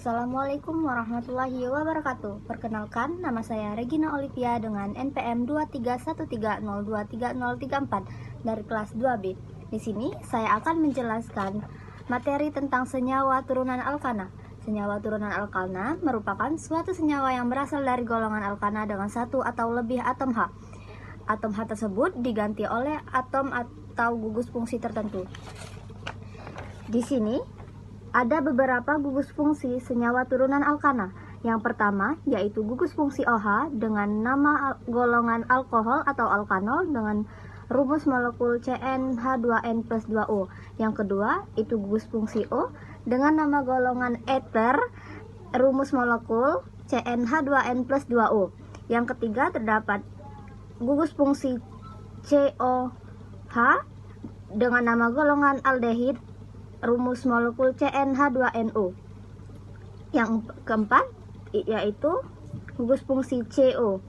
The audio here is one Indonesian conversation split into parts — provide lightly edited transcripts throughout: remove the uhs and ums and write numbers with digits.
Assalamualaikum warahmatullahi wabarakatuh. Perkenalkan, nama saya Regina Olivia dengan NPM 23130230034 dari kelas 2B. Di sini saya akan menjelaskan materi tentang senyawa turunan alkana. Senyawa turunan alkana merupakan suatu senyawa yang berasal dari golongan alkana dengan satu atau lebih atom H. Atom H tersebut diganti oleh atom atau gugus fungsi tertentu. Di sini ada beberapa gugus fungsi senyawa turunan alkana. Yang pertama yaitu gugus fungsi OH dengan nama golongan alkohol atau alkanol dengan rumus molekul CnH2n+2O. Yang kedua itu gugus fungsi O dengan nama golongan eter rumus molekul CnH2n+2O. Yang ketiga terdapat gugus fungsi COH dengan nama golongan aldehid rumus molekul CnH2nO. Yang keempat yaitu gugus fungsi CO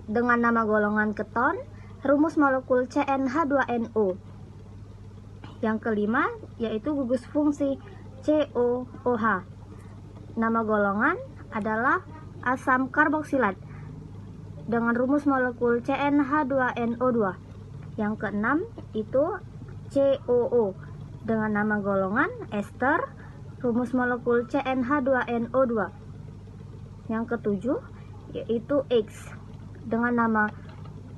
dengan nama golongan keton rumus molekul CnH2nO. Yang kelima yaitu gugus fungsi COOH. Nama golongan adalah asam karboksilat dengan rumus molekul CnH2nO2. Yang keenam itu COO dengan nama golongan ester rumus molekul CnH2nO2. Yang ketujuh yaitu X dengan nama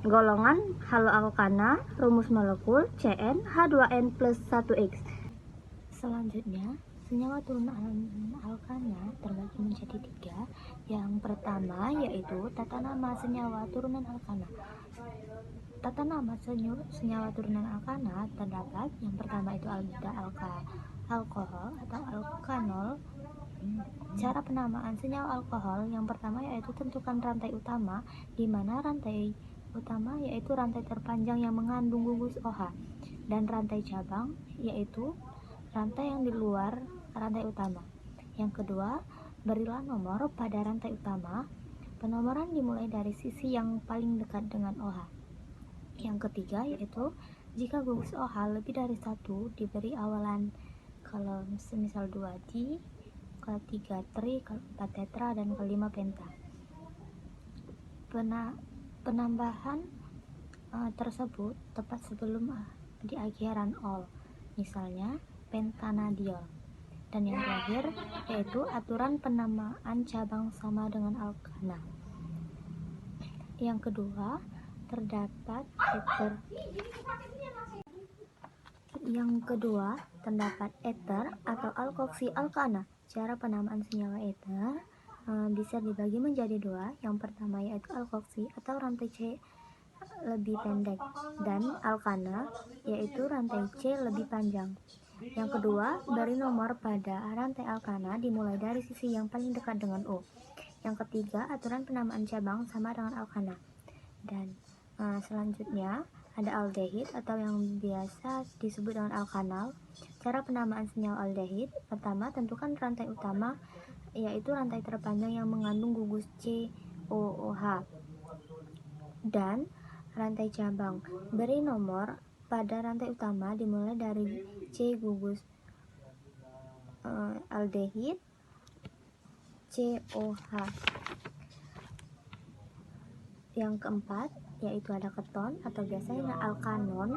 golongan haloalkana rumus molekul CnH2n+1X. Selanjutnya, senyawa turunan alkana terbagi menjadi tiga. Yang pertama yaitu tata nama senyawa turunan alkana. Tata nama senyawa turunan alkana terdapat yang pertama itu aldehida alkohol atau alkanol. Cara penamaan senyawa alkohol yang pertama yaitu tentukan rantai utama, di mana rantai utama yaitu rantai terpanjang yang mengandung gugus OH, dan rantai cabang yaitu rantai yang di luar rantai utama. Yang kedua, berilah nomor pada rantai utama. Penomoran dimulai dari sisi yang paling dekat dengan OH. Yang ketiga yaitu jika gugus OH lebih dari satu diberi awalan, kalau semisal 2D, ketiga tri, keempat tetra, dan kelima penta. Penambahan tersebut tepat sebelum di akhiran ol, misalnya pentanadiol. Dan yang terakhir yaitu aturan penamaan cabang sama dengan alkana. Yang kedua terdapat eter atau alkoksi alkana. Cara penamaan senyawa eter bisa dibagi menjadi dua. Yang pertama yaitu alkoksi atau rantai C lebih pendek, dan alkana yaitu rantai C lebih panjang. Yang kedua, beri nomor pada rantai alkana dimulai dari sisi yang paling dekat dengan O. Yang ketiga, aturan penamaan cabang sama dengan alkana. Dan selanjutnya ada aldehid atau yang biasa disebut dengan alkanal. Cara penamaan senyawa aldehid, pertama tentukan rantai utama yaitu rantai terpanjang yang mengandung gugus COOH, dan rantai cabang beri nomor pada rantai utama dimulai dari C gugus aldehid COH. Yang keempat yaitu ada keton atau biasanya alkanon.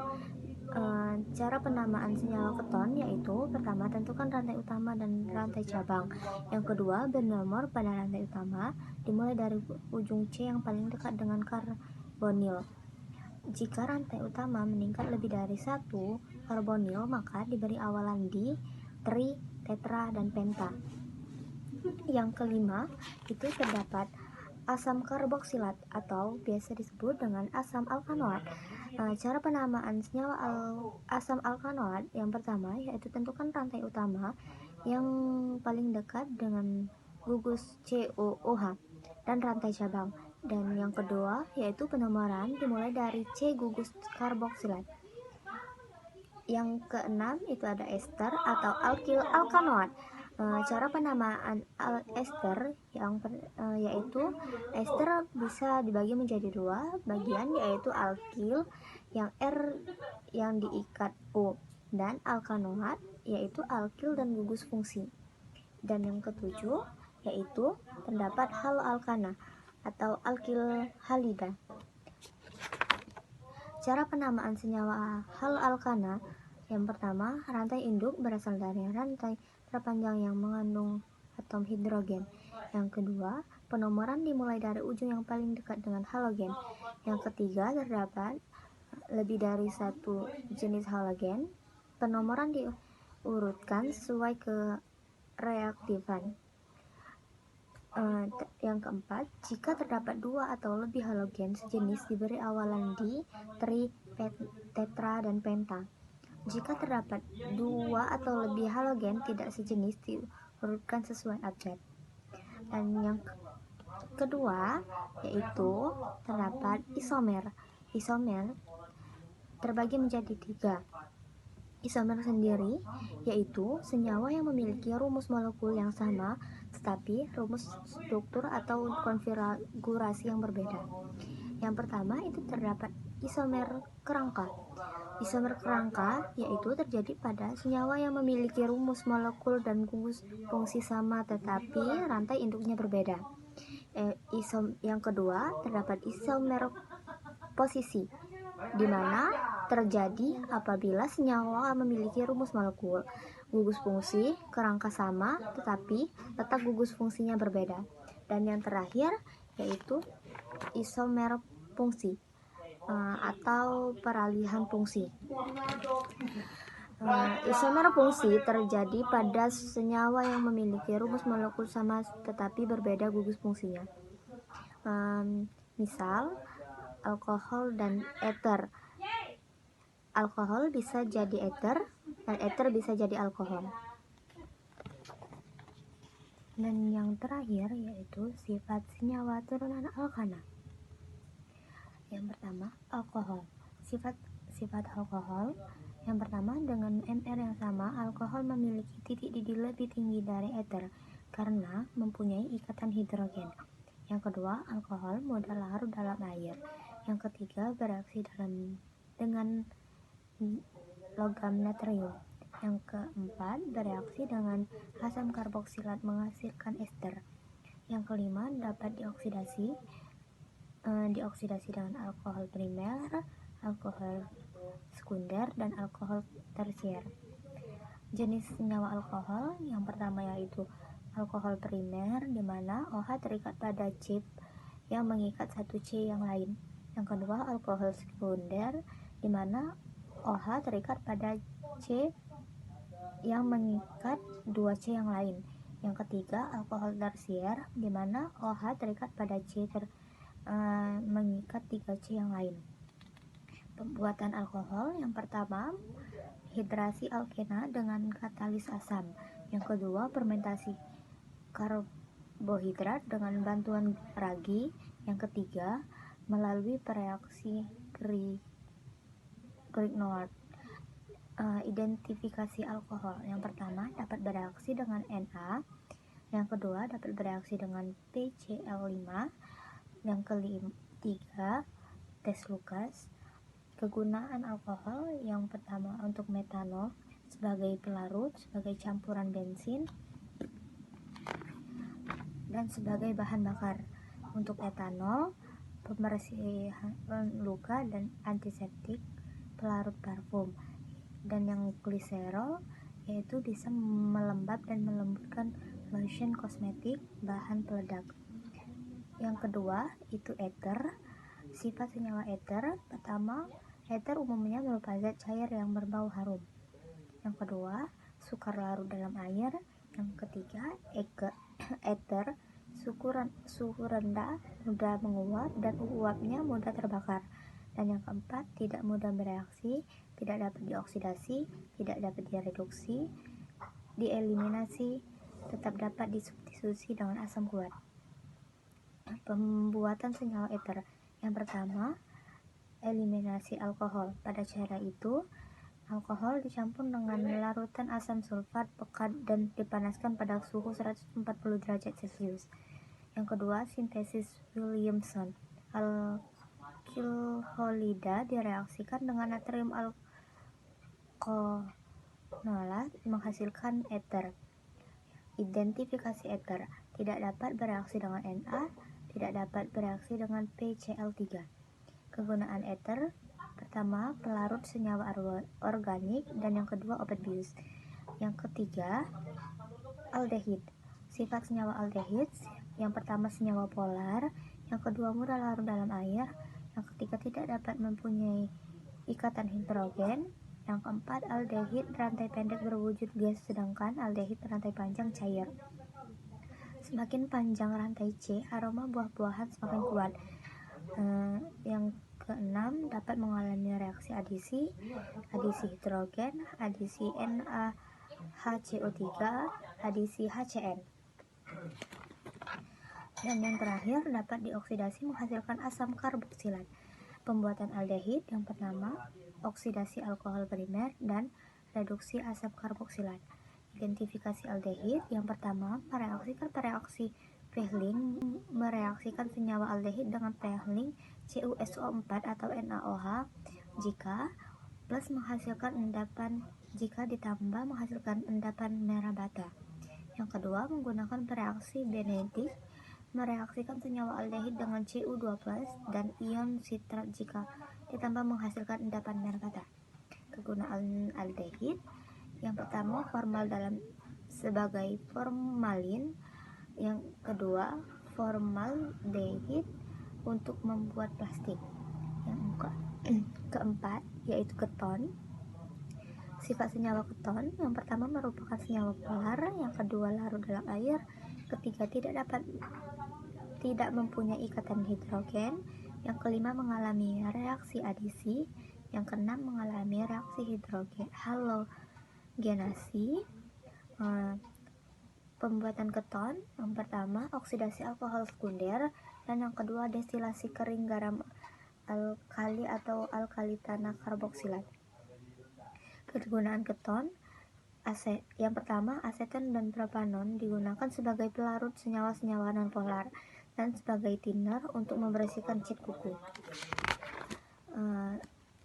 Cara penamaan senyawa keton yaitu pertama tentukan rantai utama dan rantai cabang. Yang kedua, bernomor pada rantai utama dimulai dari ujung C yang paling dekat dengan karbonil. Jika rantai utama meningkat lebih dari satu karbonil, maka diberi awalan di, tri, tetra, dan penta. Yang kelima itu terdapat asam karboksilat atau biasa disebut dengan asam alkanoat. Cara penamaan senyawa asam alkanoat yang pertama yaitu tentukan rantai utama yang paling dekat dengan gugus COOH dan rantai cabang. Dan yang kedua yaitu penomoran dimulai dari C gugus karboksilat. Yang keenam itu ada ester atau alkil alkanoat. Cara penamaan ester yaitu ester bisa dibagi menjadi dua bagian, yaitu alkil yang R yang diikat O, dan alkanoat yaitu alkil dan gugus fungsi. Dan yang ketujuh yaitu terdapat haloalkana atau alkil halida. Cara penamaan senyawa haloalkana: yang pertama, rantai induk berasal dari rantai terpanjang yang mengandung atom hidrogen. Yang kedua, penomoran dimulai dari ujung yang paling dekat dengan halogen. Yang ketiga, terdapat lebih dari satu jenis halogen. Penomoran diurutkan sesuai kereaktifan. Yang keempat, jika terdapat dua atau lebih halogen sejenis diberi awalan di, tri, tetra, dan penta. Jika terdapat dua atau lebih halogen tidak sejenis diurutkan sesuai abjad. Dan yang kedua yaitu terdapat isomer. Isomer terbagi menjadi tiga. Isomer sendiri yaitu senyawa yang memiliki rumus molekul yang sama tetapi rumus struktur atau konfigurasi yang berbeda. Yang pertama itu terdapat isomer kerangka. Isomer kerangka yaitu terjadi pada senyawa yang memiliki rumus molekul dan gugus fungsi sama tetapi rantai induknya berbeda. Yang kedua terdapat isomer posisi, di mana terjadi apabila senyawa memiliki rumus molekul, gugus fungsi, kerangka sama, tetapi letak gugus fungsinya berbeda. Dan yang terakhir yaitu isomer fungsi atau peralihan fungsi. Isomer fungsi terjadi pada senyawa yang memiliki rumus molekul sama tetapi berbeda gugus fungsinya. Misal alkohol dan eter. Alkohol bisa jadi eter dan eter bisa jadi alkohol. Dan yang terakhir yaitu sifat senyawa turunan alkana. Yang pertama, alkohol. Sifat alkohol. Yang pertama, dengan MR yang sama, alkohol memiliki titik didih lebih tinggi dari eter karena mempunyai ikatan hidrogen. Yang kedua, alkohol mudah larut dalam air. Yang ketiga, bereaksi dengan logam natrium. Yang keempat, bereaksi dengan asam karboksilat menghasilkan ester. Yang kelima, dapat dioksidasi dengan alkohol primer, alkohol sekunder, dan alkohol tersier. Jenis senyawa alkohol yang pertama yaitu alkohol primer, di mana OH terikat pada C yang mengikat satu C yang lain. Yang kedua, alkohol sekunder, di mana OH terikat pada C yang mengikat 2C yang lain. Yang ketiga, alkohol tersier, di mana OH terikat pada C mengikat 3C yang lain. Pembuatan alkohol yang pertama, hidrasi alkena dengan katalis asam. Yang kedua, fermentasi karbohidrat dengan bantuan ragi. Yang ketiga, melalui reaksi Grignard. Identifikasi alkohol. Yang pertama, dapat bereaksi dengan Na. Yang kedua, dapat bereaksi dengan PCl5. Yang ketiga, tes Lucas. Kegunaan alkohol yang pertama untuk metanol sebagai pelarut, sebagai campuran bensin, dan sebagai bahan bakar. Untuk etanol, pembersih luka dan antiseptik, pelarut parfum. Dan yang gliserol yaitu bisa melembab dan melembutkan lotion kosmetik, bahan peledak. Yang kedua itu eter. Sifat senyawa eter, pertama, eter umumnya berupa zat cair yang berbau harum. Yang kedua, sukar larut dalam air. Yang ketiga, eter suhu rendah, mudah menguap, dan uapnya mudah terbakar. Dan yang keempat, tidak mudah bereaksi, tidak dapat dioksidasi, tidak dapat direduksi, dieliminasi, tetap dapat disubstitusi dengan asam kuat. Pembuatan senyawa eter. Yang pertama, eliminasi alkohol. Pada cara itu, alkohol dicampur dengan larutan asam sulfat pekat dan dipanaskan pada suhu 140 derajat Celcius. Yang kedua, sintesis Williamson. Alkilholida direaksikan dengan natrium alkonolat menghasilkan eter. Identifikasi eter tidak dapat bereaksi dengan Na, tidak dapat bereaksi dengan PCl3. Kegunaan eter: pertama, pelarut senyawa organik, dan yang kedua, obat bius. Yang ketiga, aldehid. Sifat senyawa aldehid: yang pertama, senyawa polar, yang kedua, mudah larut dalam air, yang ketiga, tidak dapat mempunyai ikatan hidrogen, yang keempat, aldehid rantai pendek berwujud gas, sedangkan aldehid rantai panjang cair. Semakin panjang rantai C, aroma buah-buahan semakin kuat. Yang keenam, dapat mengalami reaksi adisi hidrogen, adisi NaHCO3, adisi HCN. Dan yang terakhir, dapat dioksidasi menghasilkan asam karboksilat. Pembuatan aldehid: yang pertama, oksidasi alkohol primer dan reduksi asam karboksilat. Identifikasi aldehid: yang pertama, pereaksi Fehling mereaksikan senyawa aldehid dengan Fehling CuSO4 atau NaOH jika plus menghasilkan endapan, jika ditambah menghasilkan endapan merah bata. Yang kedua, menggunakan pereaksi Benedict mereaksikan senyawa aldehid dengan Cu2+ dan ion sitrat jika ditambah menghasilkan endapan merah bata. Kegunaan aldehid: yang pertama, formal dalam sebagai formalin. Yang kedua, formaldehid untuk membuat plastik. Yang keempat, yaitu keton. Sifat senyawa keton: yang pertama, merupakan senyawa polar, yang kedua, larut dalam air, ketiga, tidak mempunyai ikatan hidrogen, yang kelima, mengalami reaksi adisi, yang keenam, mengalami reaksi halogenasi. Pembuatan keton: yang pertama, oksidasi alkohol sekunder, dan yang kedua, destilasi kering garam alkali atau alkali tanah karboksilat. Kegunaan keton: yang pertama, aseton dan propanon digunakan sebagai pelarut senyawa-senyawa nonpolar dan sebagai thinner untuk membersihkan cat kuku.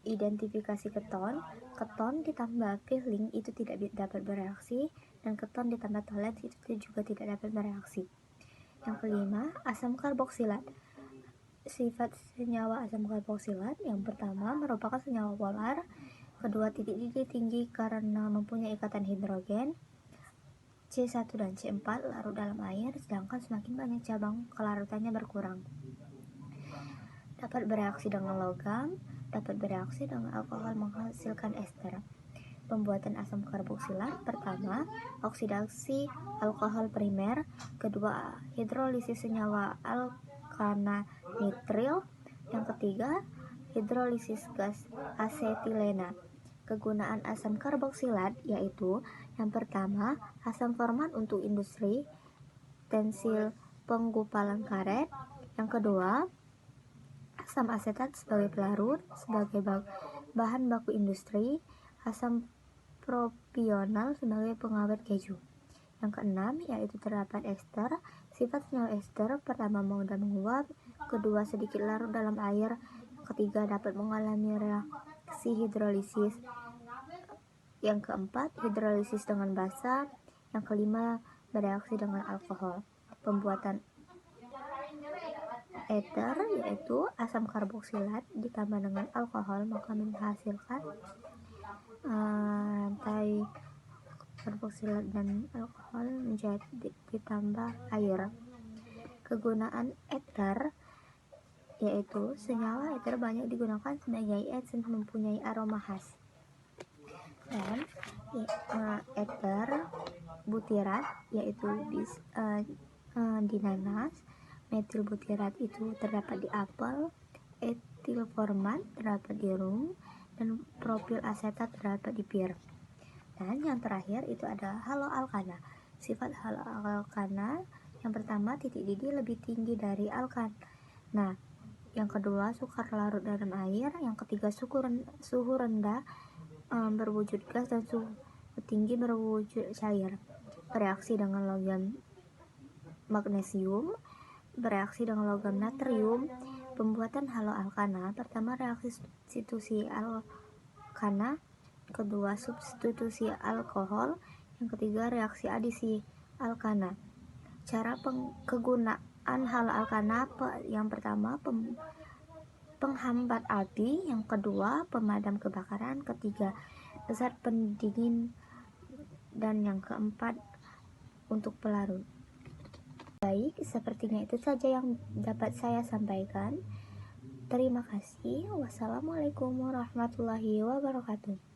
Identifikasi keton: keton ditambah Fehling itu tidak dapat bereaksi, dan keton ditambah tolets itu juga tidak dapat bereaksi. Yang kelima, asam karboksilat. Sifat senyawa asam karboksilat: yang pertama, merupakan senyawa polar, kedua, titik didih tinggi karena mempunyai ikatan hidrogen, C1 dan C4 larut dalam air, sedangkan semakin banyak cabang kelarutannya berkurang. Dapat bereaksi dengan logam, dapat bereaksi dengan alkohol menghasilkan ester. Pembuatan asam karboksilat: pertama, oksidasi alkohol primer, kedua, hidrolisis senyawa alkana nitril, yang ketiga, hidrolisis gas asetilena. Kegunaan asam karboksilat yaitu: yang pertama, asam format untuk industri, tensil penggupalan karet, yang kedua, asam asetat sebagai pelarut, sebagai bahan baku industri, asam propional sebagai pengawet keju. Yang keenam, yaitu terdapat ester. Sifat senyawa ester: pertama, mudah menguap, kedua, sedikit larut dalam air, yang ketiga, dapat mengalami reaksi hidrolisis, yang keempat, hidrolisis dengan basa, yang kelima, bereaksi dengan alkohol. Pembuatan eter yaitu asam karboksilat ditambah dengan alkohol maka menghasilkan rantai karboksilat dan alkohol menjadi ditambah air. Kegunaan eter yaitu senyawa eter banyak digunakan sebagai esen mempunyai aroma khas. Dan eter butirat yaitu di nanas, metil butirat itu terdapat di apel, etil format terdapat di rum, dan propil asetat terdapat di pir. Dan yang terakhir itu ada haloalkana. Sifat haloalkana: yang pertama, titik didih lebih tinggi dari alkan. Nah, yang kedua, sukar larut dalam air, yang ketiga, suhu rendah berwujud gas, dan suhu tinggi berwujud cair. Bereaksi dengan logam magnesium, bereaksi dengan logam natrium. Pembuatan haloalkana: pertama, reaksi substitusi alkana, kedua, substitusi alkohol, yang ketiga, reaksi adisi alkana. Cara kegunaan hal alkana yang pertama penghambat api, yang kedua pemadam kebakaran, ketiga zat pendingin, dan yang keempat untuk pelarut. Baik, sepertinya itu saja yang dapat saya sampaikan. Terima kasih. Wassalamualaikum warahmatullahi wabarakatuh.